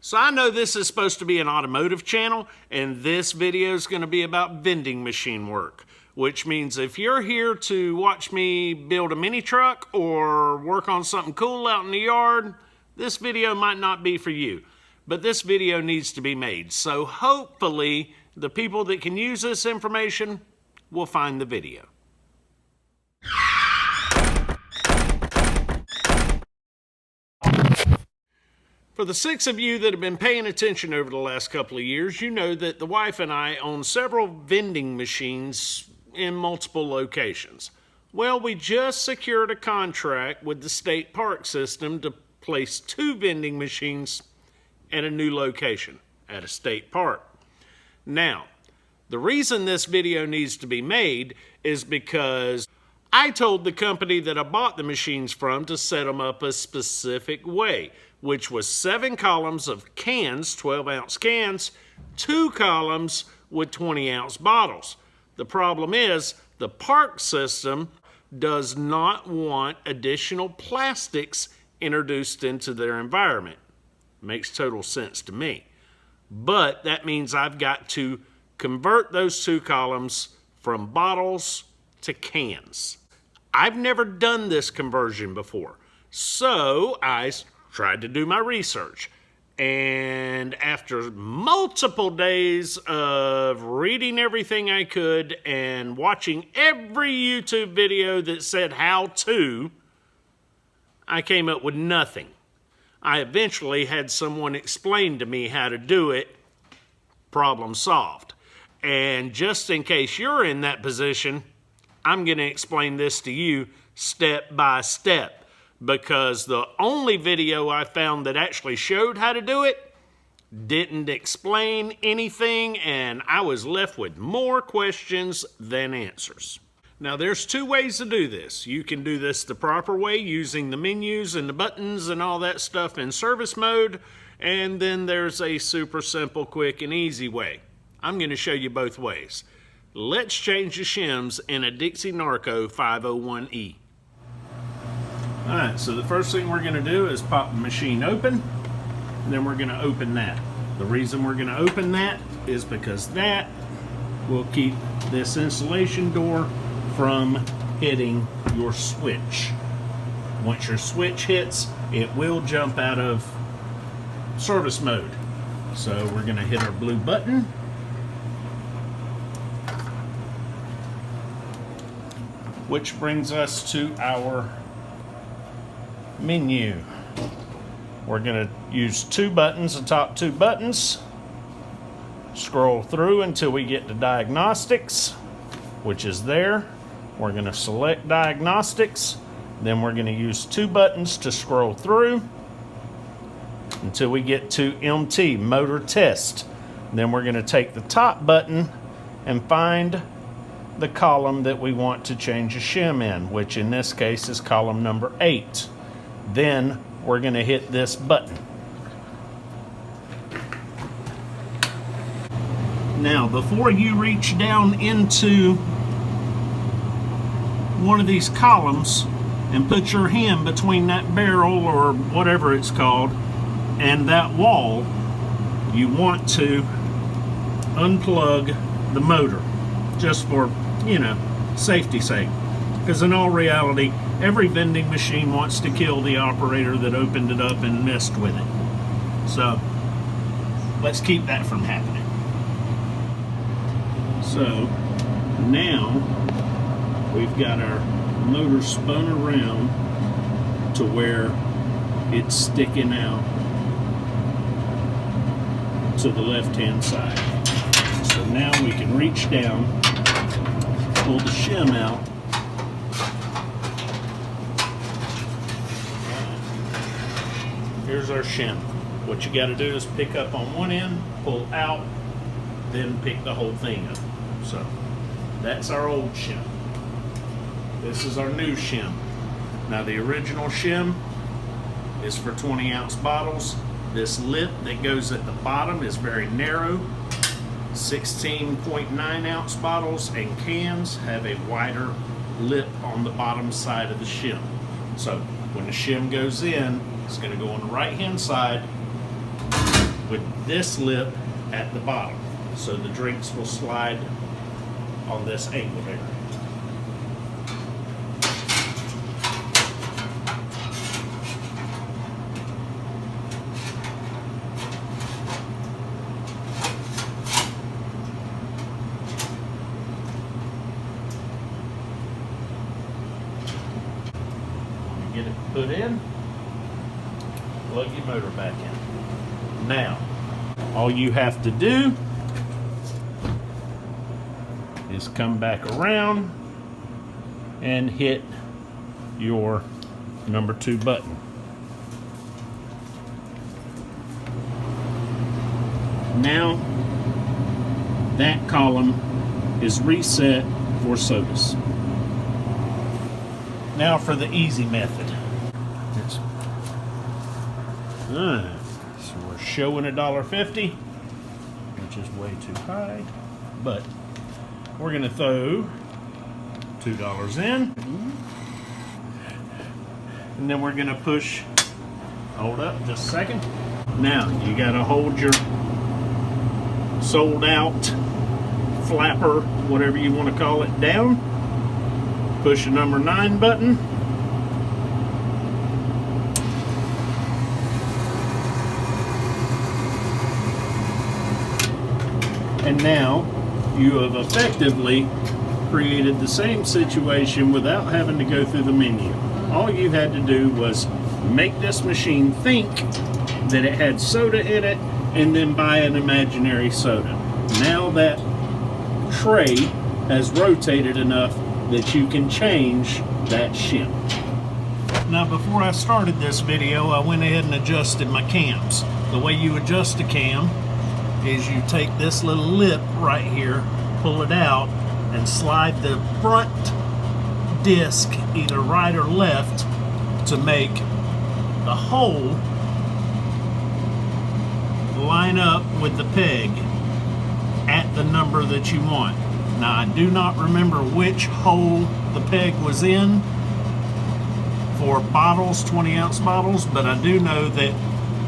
So I know this is supposed to be an automotive channel, and this video is going to be about vending machine work, which means if you're here to watch me build a mini truck or work on something cool out in the yard, this video might not be for you. But this video needs to be made, so hopefully the people that can use this information will find the video. For the 6 of you that have been paying attention over the last couple of years, you know that the wife and I own several vending machines in multiple locations. Well, we just secured a contract with the state park system to place 2 vending machines at a new location at a state park. Now, the reason this video needs to be made is because I told the company that I bought the machines from to set them up a specific way, which was 7 columns of cans, 12-ounce cans, 2 columns with 20-ounce bottles. The problem is the park system does not want additional plastics introduced into their environment. Makes total sense to me. But that means I've got to convert those 2 columns from bottles to cans. I've never done this conversion before, so I tried to do my research. And after multiple days of reading everything I could and watching every YouTube video that said how to, I came up with nothing. I eventually had someone explain to me how to do it. Problem solved. And just in case you're in that position, I'm going to explain this to you step by step, because the only video I found that actually showed how to do it didn't explain anything, and I was left with more questions than answers. Now, there's 2 ways to do this. You can do this the proper way using the menus and the buttons and all that stuff in service mode, and then there's a super simple, quick, and easy way. I'm going to show you both ways. Let's change the shims in a Dixie Narco 501E. Alright, so the first thing we're going to do is pop the machine open, and then we're going to open that. The reason we're going to open that is because that will keep this insulation door from hitting your switch. Once your switch hits, it will jump out of service mode. So we're going to hit our blue button. Which brings us to our menu. We're going to use 2 buttons, the top 2 buttons. Scroll through until we get to diagnostics, which is there. We're going to select diagnostics. Then we're going to use 2 buttons to scroll through until we get to MT, motor test. Then we're going to take the top button and find the column that we want to change a shim in, which in this case is column number 8. Then we're going to hit this button. Now, before you reach down into one of these columns and put your hand between that barrel or whatever it's called and that wall, you want to unplug the motor, just for, you know, safety's sake. Because in all reality, every vending machine wants to kill the operator that opened it up and messed with it. So let's keep that from happening. So now we've got our motor spun around to where it's sticking out to the left-hand side. So now we can reach down, pull the shim out, here's our shim. What you got to do is pick up on one end, pull out, then pick the whole thing up. So that's our old shim. This is our new shim. Now, the original shim is for 20-ounce bottles. This lip that goes at the bottom is very narrow. 16.9-ounce bottles and cans have a wider lip on the bottom side of the shim. So when the shim goes in, it's going to go on the right-hand side with this lip at the bottom. So the drinks will slide on this angle here. Get it put in, plug your motor back in. Now, all you have to do is come back around and hit your number 2 button. Now, that column is reset for sodas. Now for the easy method. So we're showing $1.50, which is way too high, but we're gonna throw $2 in, and then we're gonna push, hold up just a second. Now you gotta hold your sold out flapper, whatever you want to call it, down. Push the number 9 button. And now you have effectively created the same situation without having to go through the menu. All you had to do was make this machine think that it had soda in it and then buy an imaginary soda. Now that tray has rotated enough that you can change that shim. Now before I started this video, I went ahead and adjusted my cams. The way you adjust a cam is you take this little lip right here, pull it out, and slide the front disc either right or left to make the hole line up with the peg at the number that you want. Now I do not remember which hole the peg was in for bottles, 20-ounce bottles, but I do know that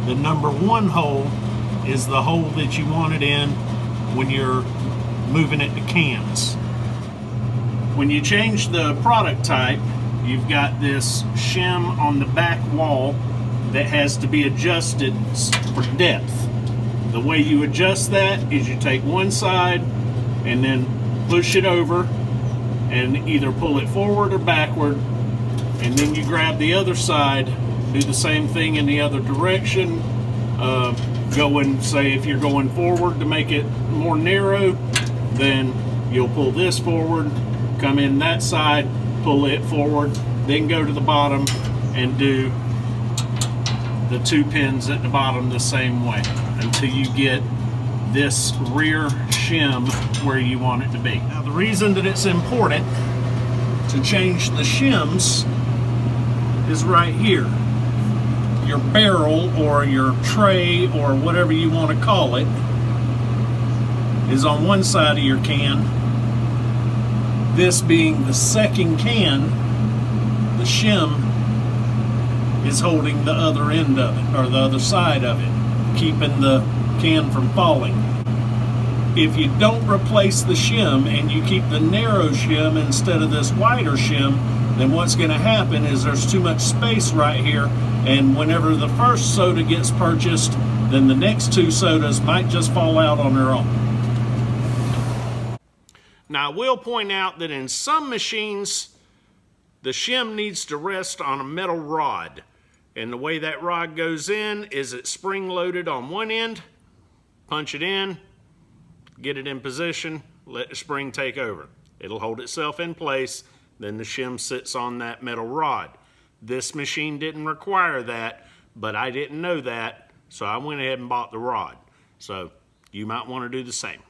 the number 1 hole is the hole that you want it in when you're moving it to cans. When you change the product type, you've got this shim on the back wall that has to be adjusted for depth. The way you adjust that is you take one side and then push it over and either pull it forward or backward, and then you grab the other side, do the same thing in the other direction, say if you're going forward to make it more narrow, then you'll pull this forward, come in that side, pull it forward, then go to the bottom and do the 2 pins at the bottom the same way until you get this rear shim where you want it to be. Now the reason that it's important to change the shims is right here. Your barrel or your tray or whatever you want to call it is on one side of your can. This being the second can, the shim is holding the other end of it, or the other side of it, keeping the can from falling. If you don't replace the shim and you keep the narrow shim instead of this wider shim, then what's going to happen is there's too much space right here, and whenever the first soda gets purchased, then the next 2 sodas might just fall out on their own. Now I will point out that in some machines, the shim needs to rest on a metal rod. And the way that rod goes in is it's spring loaded on one end, punch it in, get it in position, let the spring take over. It'll hold itself in place, then the shim sits on that metal rod. This machine didn't require that, but I didn't know that, so I went ahead and bought the rod. So you might want to do the same.